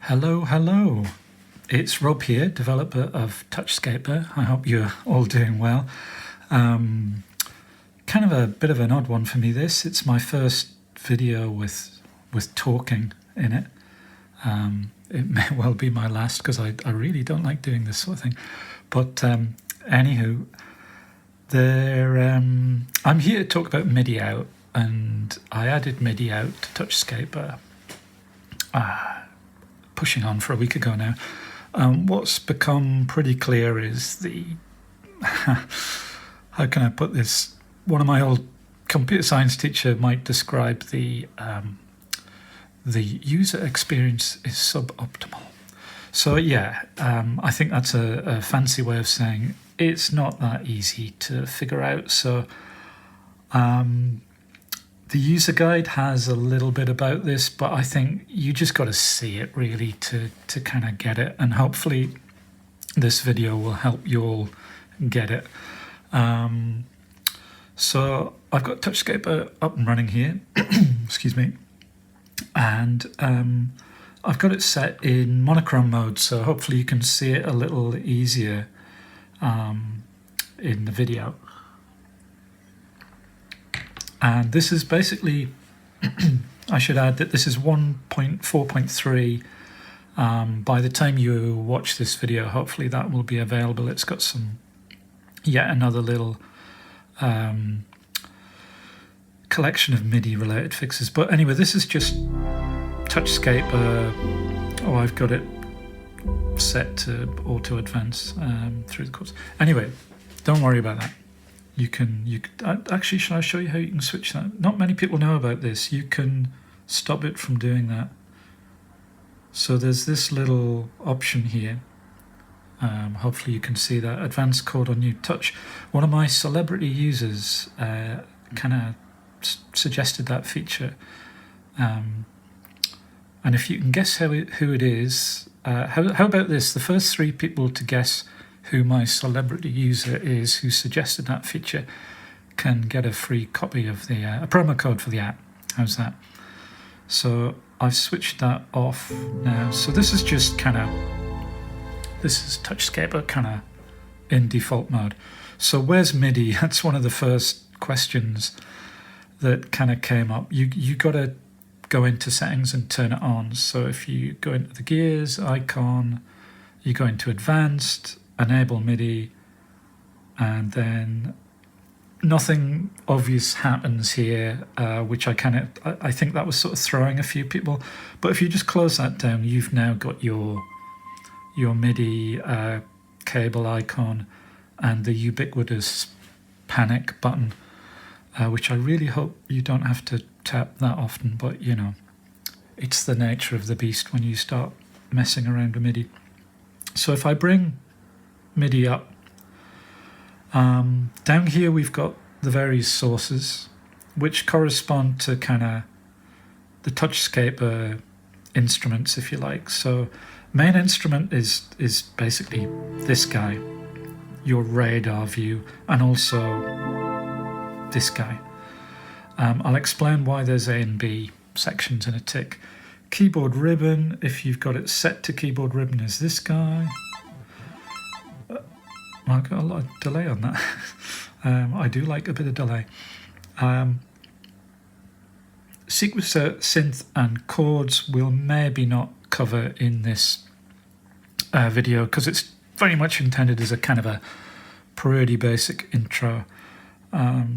Hello, hello. It's Rob here, developer of touchscaper. I hope you're all doing well. Kind of a bit of an odd one for me, this. It's my first video with talking in it. It may well be my last because I really don't like doing this sort of thing. But anywho, I'm here to talk about MIDI out, and I added MIDI out to touchscaper pushing on for a week ago now. What's become pretty clear is the how can I put this? One of my old computer science teacher might describe the user experience is suboptimal. So yeah, I think that's a fancy way of saying it's not that easy to figure out. So the user guide has a little bit about this, but I think you just got to see it really to kind of get it, and hopefully this video will help you all get it. So I've got touchscaper up and running here, excuse me, and I've got it set in monochrome mode, so hopefully you can see it a little easier in the video. And this is basically, I should add that this is 1.4.3. By the time you watch this video, hopefully that will be available. It's got some, yet another little collection of MIDI related fixes. But anyway, this is just touchscaper. Oh, I've got it set to auto advance through the course. Anyway, don't worry about that. You can actually, shall I show you how you can switch that? Not many people know about this. You can stop it from doing that. So there's this little option here. Hopefully you can see that. Advanced code on new touch. One of my celebrity users kind of suggested that feature. And if you can guess who it is, how about this? The first 3 people to guess who my celebrity user is who suggested that feature can get a free copy of the a promo code for the app. How's that? So I've switched that off now. So this is just this is touchscaper kind of in default mode. So where's MIDI? That's one of the first questions that kind of came up. You got to go into settings and turn it on. So if you go into the gears icon, you go into advanced, enable MIDI, and then nothing obvious happens here, which I think that was sort of throwing a few people. But if you just close that down, you've now got your MIDI cable icon and the ubiquitous panic button, which I really hope you don't have to tap that often, but you know, it's the nature of the beast when you start messing around with MIDI. So if I bring MIDI up, down here we've got the various sources which correspond to kind of the touchscaper instruments, if you like. So main instrument is basically this guy, your radar view, and also this guy. I'll explain why there's A and B sections in a tick. Keyboard ribbon, if you've got it set to keyboard ribbon, is this guy. I've got a lot of delay on that. I do like a bit of delay. Sequencer, synth and chords will maybe not cover in this video because it's very much intended as a kind of a pretty basic intro.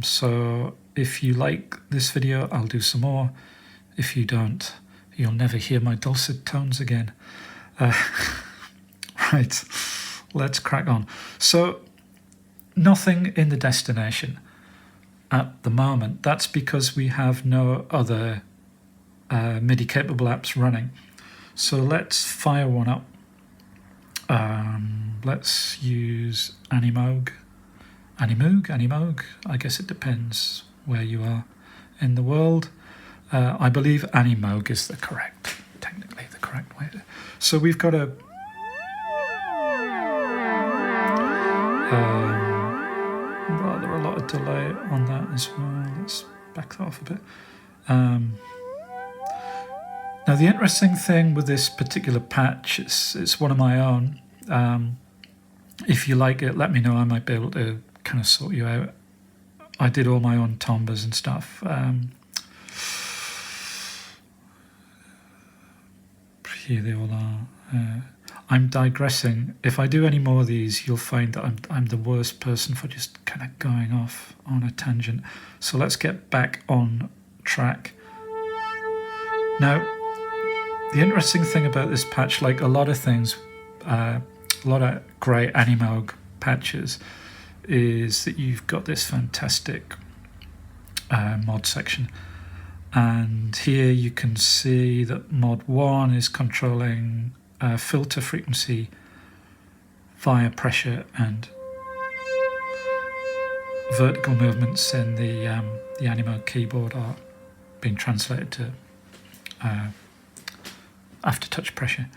So if you like this video, I'll do some more. If you don't, you'll never hear my dulcet tones again. Right. Let's crack on. So nothing in the destination at the moment. That's because we have no other MIDI capable apps running. So let's fire one up. Let's use Animoog. Animoog. I guess it depends where you are in the world. I believe Animoog is technically the correct way. So we've got a rather a lot of delay on that as well. Let's back that off a bit. Now the interesting thing with this particular patch, it's one of my own. If you like it, let me know. I might be able to kind of sort you out. I did all my own timbres and stuff. Here they all are. I'm digressing. If I do any more of these, you'll find that I'm the worst person for just kind of going off on a tangent. So let's get back on track. Now, the interesting thing about this patch, like a lot of things, a lot of great Animoog patches, is that you've got this fantastic mod section. And here you can see that mod 1 is controlling filter frequency via pressure and vertical movements in the Animoog keyboard are being translated to aftertouch pressure.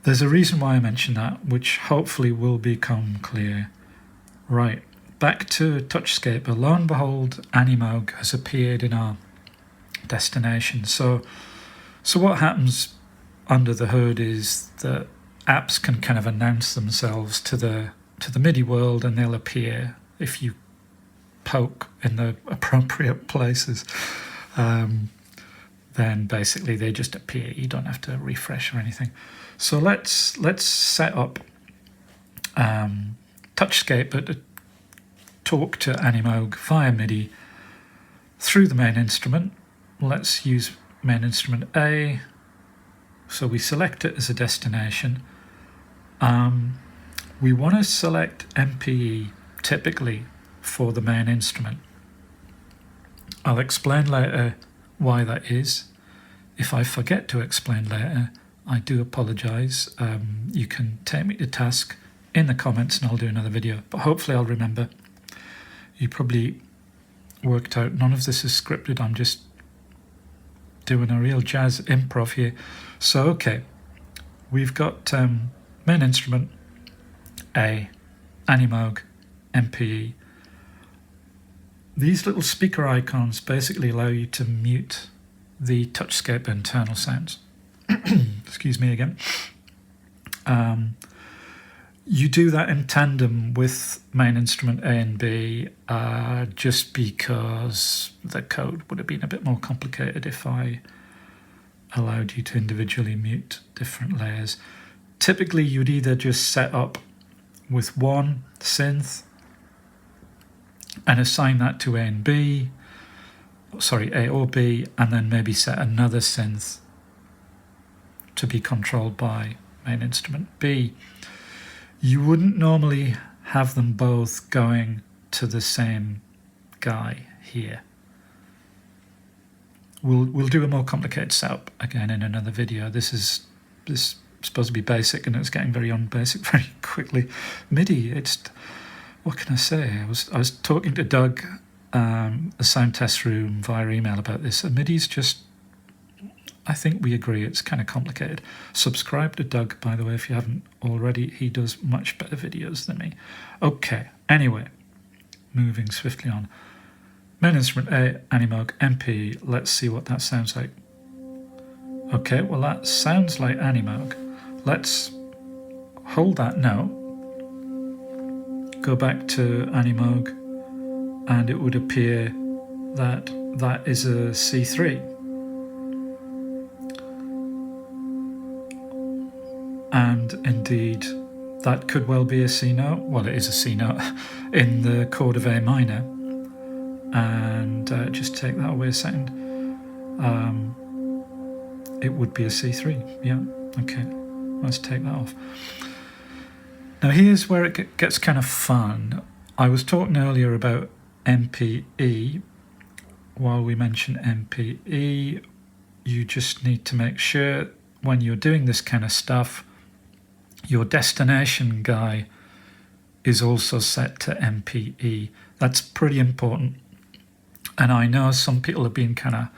There's a reason why I mention that, which hopefully will become clear. Right, back to touchscaper. Lo and behold, Animoog has appeared in our destination. So what happens under the hood is that apps can kind of announce themselves to the MIDI world, and they'll appear if you poke in the appropriate places. Then basically they just appear. You don't have to refresh or anything. So let's set up touchscaper to talk to Animoog via MIDI through the main instrument. Let's use main instrument A. So we select it as a destination. We want to select MPE typically for the main instrument. I'll explain later why that is. If I forget to explain later, I do apologise. You can take me to task in the comments and I'll do another video, but hopefully I'll remember. You probably worked out none of this is scripted. I'm just doing a real jazz improv here. So okay, we've got main instrument A, Animoog MPE. These little speaker icons basically allow you to mute the touchscaper internal sounds. Excuse me again. You do that in tandem with main instrument A and B, just because the code would have been a bit more complicated if I allowed you to individually mute different layers. Typically, you'd either just set up with one synth and assign that to A and B, sorry, A or B, and then maybe set another synth to be controlled by main instrument B. You wouldn't normally have them both going to the same guy here. We'll do a more complicated setup again in another video. This is supposed to be basic, and it's getting very unbasic very quickly. MIDI, it's, what can I say? I was talking to Doug, a sound test room, via email about this. And MIDI's just, I think we agree, it's kind of complicated. Subscribe to Doug, by the way, if you haven't already. He does much better videos than me. Okay, anyway, moving swiftly on. Main instrument A, Animoog MPE. Let's see what that sounds like. Okay, well that sounds like Animoog. Let's hold that note, go back to Animoog, and it would appear that that is a C3. And indeed, that could well be a C note. Well, it is a C note in the chord of A minor. And just take that away a second. It would be a C3. Yeah, okay. Let's take that off. Now here's where it gets kind of fun. I was talking earlier about MPE. While we mention MPE, you just need to make sure when you're doing this kind of stuff, your destination guy is also set to MPE. That's pretty important. And I know some people have been kind of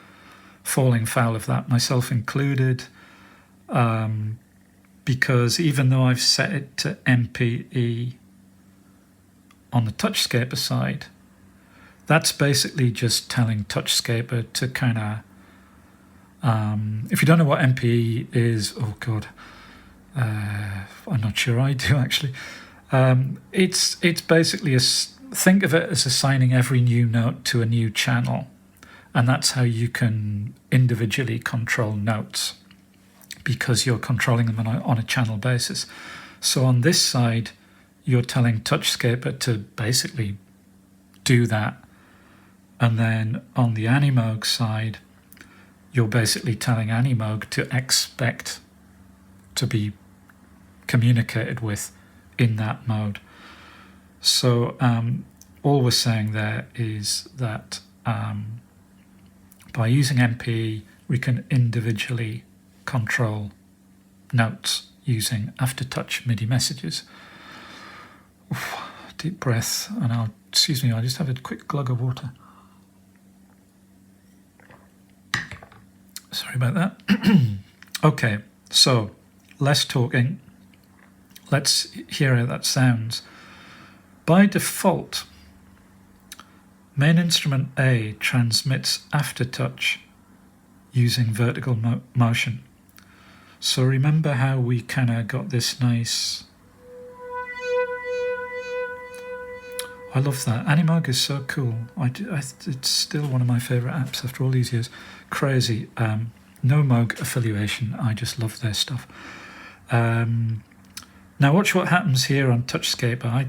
falling foul of that, myself included, because even though I've set it to MPE on the touchscaper side, that's basically just telling touchscaper to kind If you don't know what MPE is, oh god, I'm not sure I do actually. It's basically think of it as assigning every new note to a new channel, and that's how you can individually control notes, because you're controlling them on a channel basis. So on this side, you're telling touchscaper to basically do that, and then on the Animoog side, you're basically telling Animoog to expect to be communicated with in that mode. So all we're saying there is that by using MPE, we can individually control notes using aftertouch MIDI messages. Oof, deep breath, and I'll just have a quick glug of water. Sorry about that. Okay, so less talking. Let's hear how that sounds. By default, main instrument A transmits aftertouch using vertical motion. So remember how we kind of got this nice... I love that. Animoog is so cool. It's still one of my favourite apps after all these years. Crazy. No Moog affiliation. I just love their stuff. Now watch what happens here on touchscaper.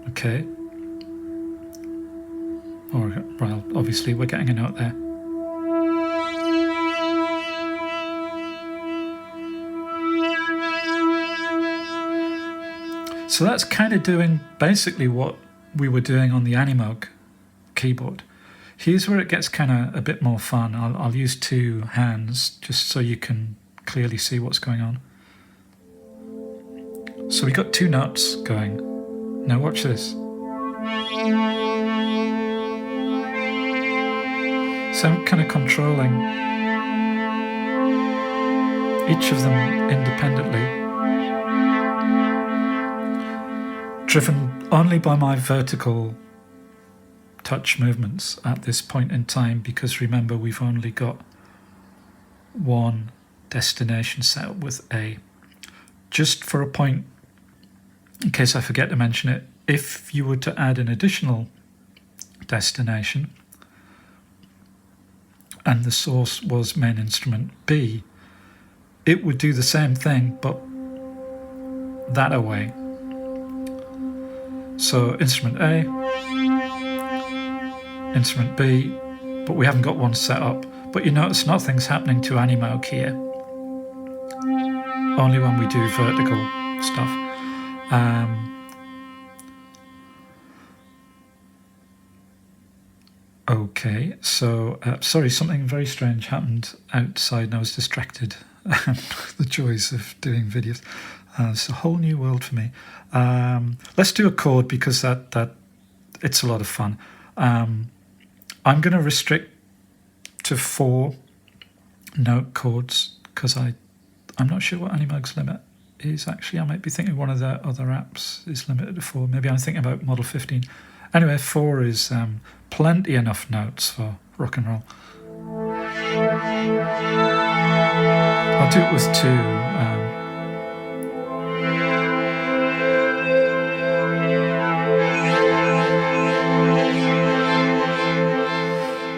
Okay. Well, obviously we're getting a note there. So that's kind of doing basically what we were doing on the Animoog keyboard. Here's where it gets kind of a bit more fun. I'll use two hands just so you can clearly see what's going on. So we got two notes going. Now watch this. So I'm kind of controlling each of them independently, driven only by my vertical touch movements at this point in time, because remember, we've only got one destination set up with A. Just for a point, in case I forget to mention it, if you were to add an additional destination and the source was main instrument B, it would do the same thing, but that away. So instrument A, instrument B, but we haven't got one set up. But you notice nothing's happening to Animoog here, only when we do vertical stuff. Okay, so sorry, something very strange happened outside and I was distracted. The joys of doing videos. It's a whole new world for me. Let's do a chord, because that it's a lot of fun. I'm going to restrict to 4 note chords, because I'm not sure what Animoog's limit is actually. I might be thinking one of the other apps is limited to 4. Maybe I'm thinking about Model 15. Anyway, 4 is plenty enough notes for rock and roll. I'll do it with 2.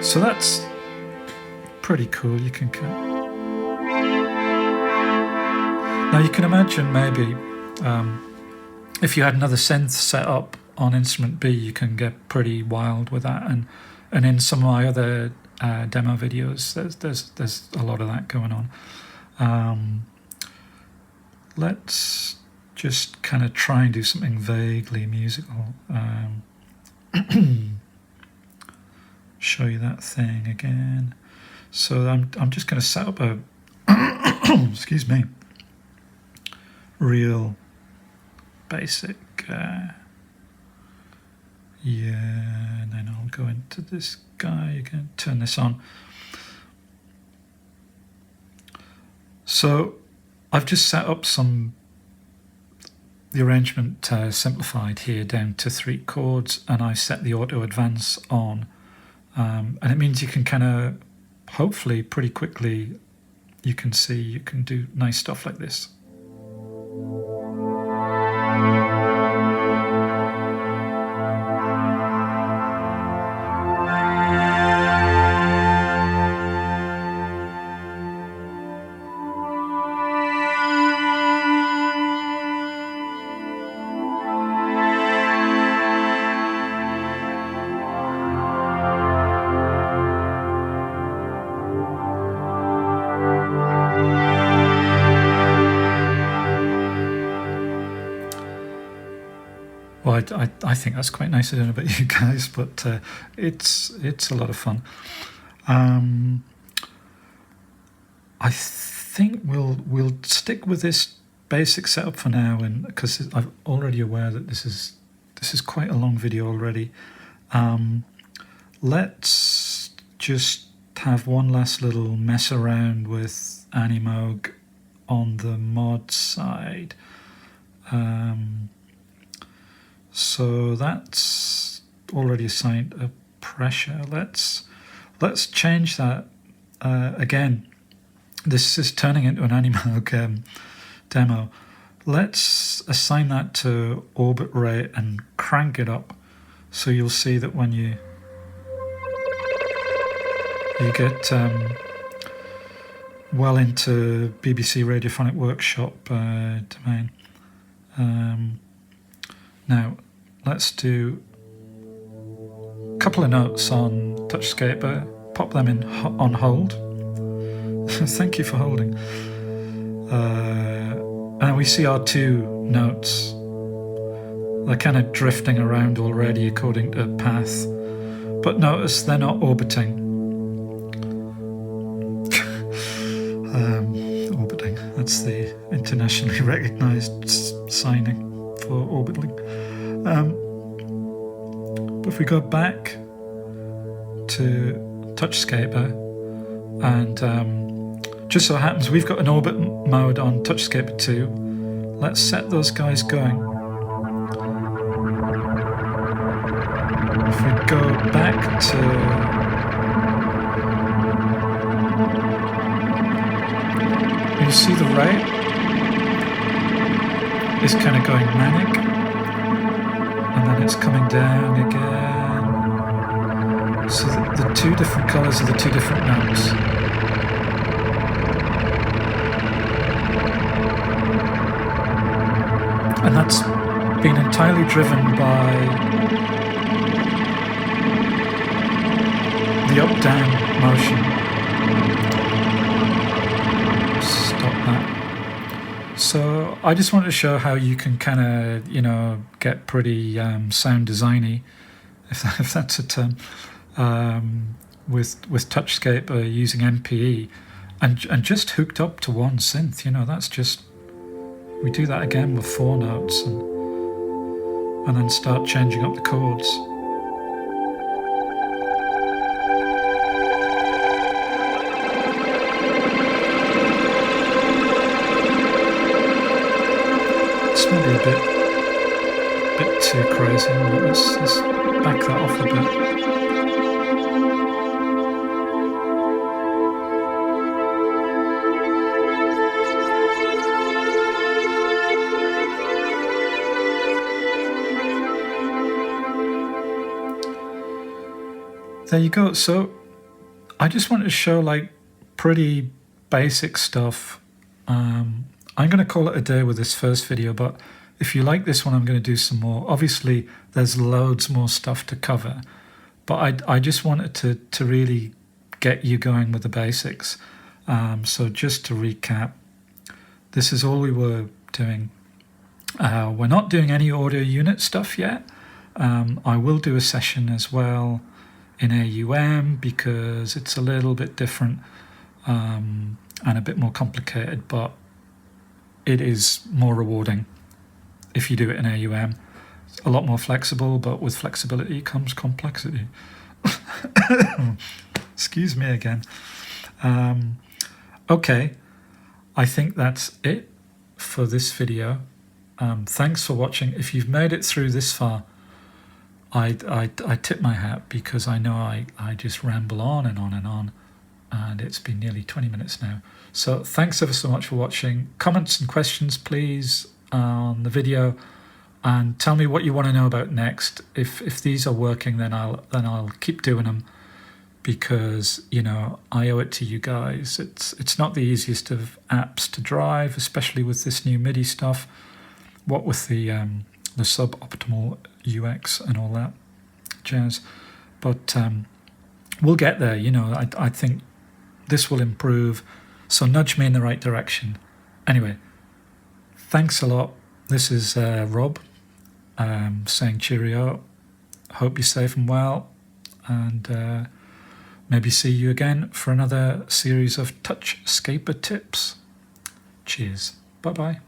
So that's pretty cool. You can now you can imagine maybe if you had another synth set up on instrument B, you can get pretty wild with that. And in some of my other demo videos, there's a lot of that going on. Let's just kind of try and do something vaguely musical. Show you that thing again. So I'm just going to set up a excuse me, real basic yeah, and then I'll go into this guy again, turn this on. So I've just set up the arrangement simplified here down to 3 chords, and I set the auto advance on. And it means you can kind of hopefully pretty quickly you can see you can do nice stuff like this. Well, I think that's quite nice. I don't know about you guys, but it's a lot of fun. I think we'll stick with this basic setup for now, and because I'm already aware that this is quite a long video already. Let's just have one last little mess around with Animoog on the mod side. So that's already assigned a pressure. Let's change that again. This is turning into an Animoog demo. Let's assign that to orbit rate and crank it up, so you'll see that when you get well into BBC Radiophonic Workshop domain. Now let's do a couple of notes on touchscaper. Pop them in on hold. Thank you for holding. And we see our two notes. They're kind of drifting around already according to path. But notice they're not orbiting. Orbiting, that's the internationally recognized signing for orbiting. But if we go back to touchscaper, and just so happens we've got an orbit mode on touchscaper 2. Let's set those guys going. If we go back to you see the rate is kind of going manic, and then it's coming down again. So the two different colours are the two different notes. And that's been entirely driven by the up-down motion. Stop that. So I just wanted to show how you can kind of, get pretty sound designy, if that's a term, with touchscaper using MPE, and just hooked up to one synth. That's just, we do that again with 4 notes and then start changing up the chords. It's maybe a bit too crazy. Let's back that off a bit. There you go. So I just wanted to show pretty basic stuff. I'm going to call it a day with this first video, but if you like this one, I'm going to do some more. Obviously, there's loads more stuff to cover, but I just wanted to really get you going with the basics. So just to recap, this is all we were doing. We're not doing any audio unit stuff yet. I will do a session as well in AUM because it's a little bit different and a bit more complicated, but it is more rewarding if you do it in AUM. It's a lot more flexible, but with flexibility comes complexity. Excuse me again. Okay, I think that's it for this video. Thanks for watching. If you've made it through this far, I tip my hat, because I know I just ramble on and on and on. and it's been nearly 20 minutes now. So thanks ever so much for watching. Comments and questions, please, on the video, and tell me what you want to know about next. If these are working, then I'll keep doing them, because you know I owe it to you guys. It's not the easiest of apps to drive, especially with this new MIDI stuff. What with the suboptimal UX and all that jazz, but we'll get there. You know, I think this will improve, so nudge me in the right direction. Anyway, thanks a lot. This is Rob saying cheerio. Hope you're safe and well, and maybe see you again for another series of touchscaper tips. Cheers. Bye-bye.